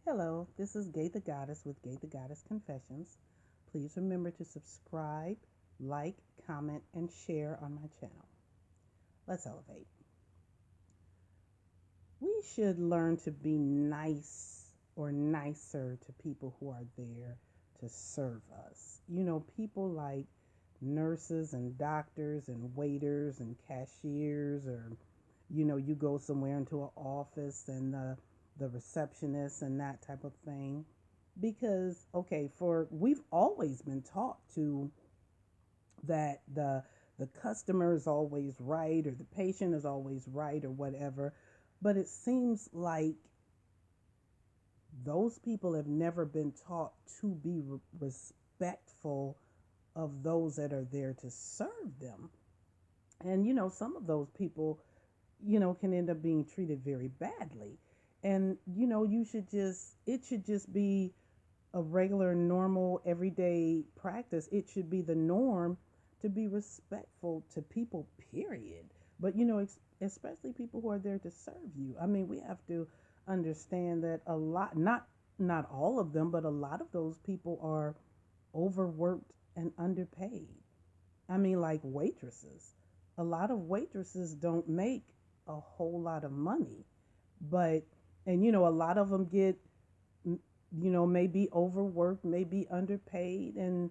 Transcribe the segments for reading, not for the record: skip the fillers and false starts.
Hello, this is Gay the Goddess with GathaGoddessConfessions. Please remember to subscribe, like, comment, and share on my channel. Let's elevate. We should learn to be nice or nicer to people who are there to serve us. People like nurses and doctors and waiters and cashiers, or you go somewhere into an office and the receptionist and that type of thing. Because okay, for we've always been taught to that the customer is always right or the patient is always right or whatever, but it seems like those people have never been taught to be respectful of those that are there to serve them. And some of those people can end up being treated very badly. And it should just be a regular, normal, everyday practice. It should be the norm to be respectful to people, period. But, especially people who are there to serve you. I mean, we have to understand that a lot, not all of them, but a lot of those people are overworked and underpaid. I mean, like waitresses. A lot of waitresses don't make a whole lot of money, but, and a lot of them get, maybe overworked, maybe underpaid. And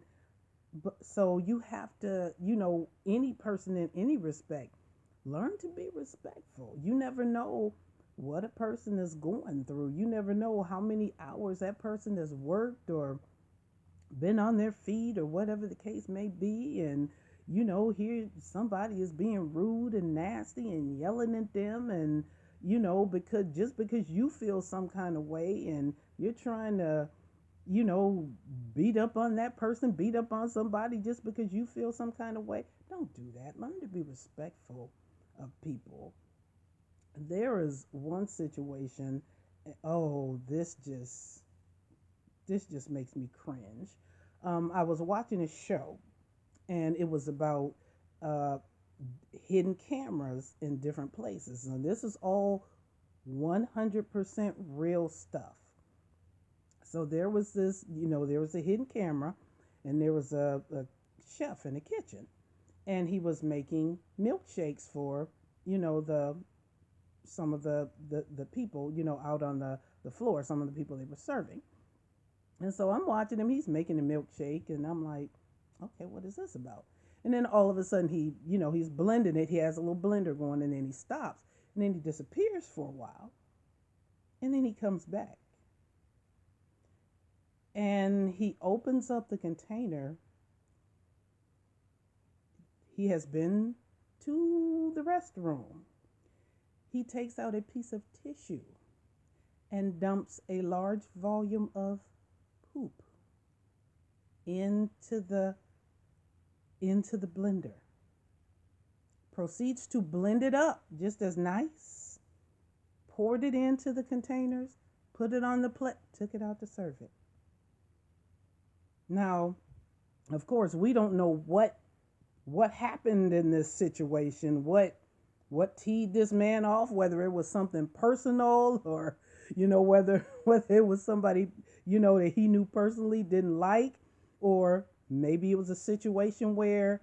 but, so you have to, any person in any respect, learn to be respectful. You never know what a person is going through. You never know how many hours that person has worked or been on their feet or whatever the case may be. And here somebody is being rude and nasty and yelling at them, and because you feel some kind of way and you're trying to you know beat up on that person, beat up on somebody just because you feel some kind of way. Don't do that. Learn to be respectful of people. There is one situation, oh, this just makes me cringe. I was watching a show, and it was about uh, hidden cameras in different places. And this is all 100% real stuff. So there was a hidden camera, and there was a chef in the kitchen, and he was making milkshakes for, the some of the people, out on the floor, some of the people they were serving. And so I'm watching him. He's making a milkshake, and I'm like, okay, what is this about? And then all of a sudden, he's blending it. He has a little blender going, and then he stops, and then he disappears for a while, and then he comes back, and he opens up the container. He has been to the restroom. He takes out a piece of tissue and dumps a large volume of poop into the blender. Proceeds to blend it up just as nice. Poured it into the containers, put it on the plate, took it out to serve it. Now, of course, we don't know what happened in this situation, what teed this man off, whether it was something personal or whether it was somebody that he knew personally didn't like, or maybe it was a situation where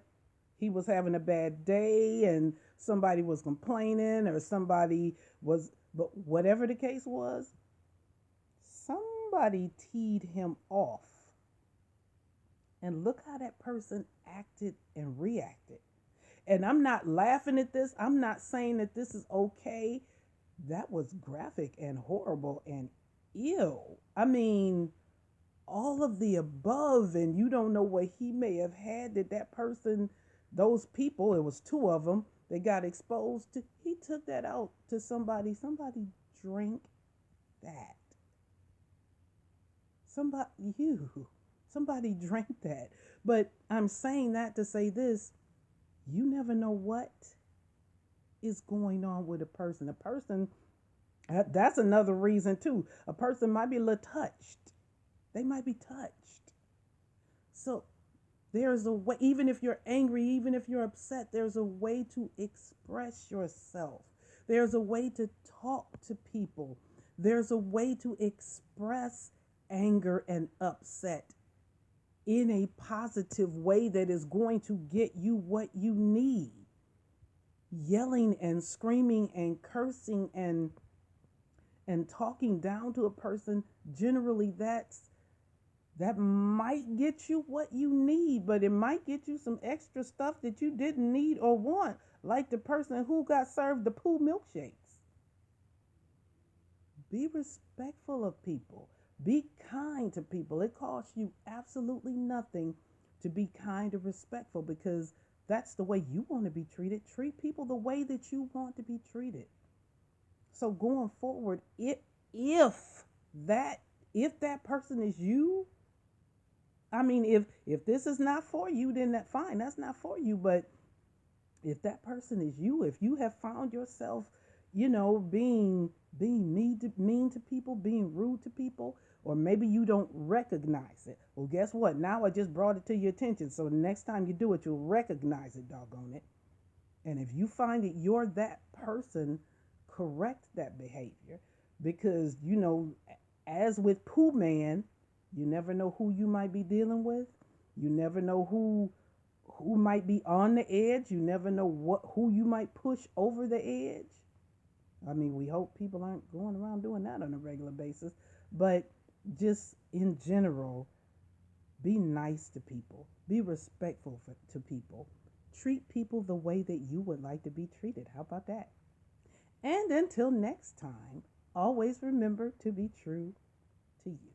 he was having a bad day and somebody was complaining, or somebody was, but whatever the case was, somebody teed him off. And look how that person acted and reacted. And I'm not laughing at this. I'm not saying that this is okay. That was graphic and horrible and ill. I mean, all of the above. And you don't know what he may have had that person, those people, it was two of them, they got exposed to. He took that out to somebody. Somebody drank that. Somebody, somebody drank that. But I'm saying that to say this: you never know what is going on with a person. A person, that's another reason too. A person might be a little touched. They might be touched. So there's a way, even if you're angry, even if you're upset, there's a way to express yourself. There's a way to talk to people There's a way to express anger and upset in a positive way that is going to get you what you need. Yelling and screaming and cursing and talking down to a person, generally that might get you what you need, but it might get you some extra stuff that you didn't need or want, like the person who got served the poo milkshakes. Be respectful of people. Be kind to people. It costs you absolutely nothing to be kind and respectful, because that's the way you want to be treated. Treat people the way that you want to be treated. So going forward, if that if that person is you, I mean, if this is not for you, then that fine, that's not for you. But if that person is you, if you have found yourself, being mean to people, being rude to people, or maybe you don't recognize it. Well, guess what? Now I just brought it to your attention. So the next time you do it, you'll recognize it, doggone it. And if you find that you're that person, correct that behavior. Because, as with Pooh Man, you never know who you might be dealing with. You never know who might be on the edge. You never know who you might push over the edge. I mean, we hope people aren't going around doing that on a regular basis, but just in general, be nice to people. Be respectful to people. Treat people the way that you would like to be treated. How about that? And until next time, always remember to be true to you.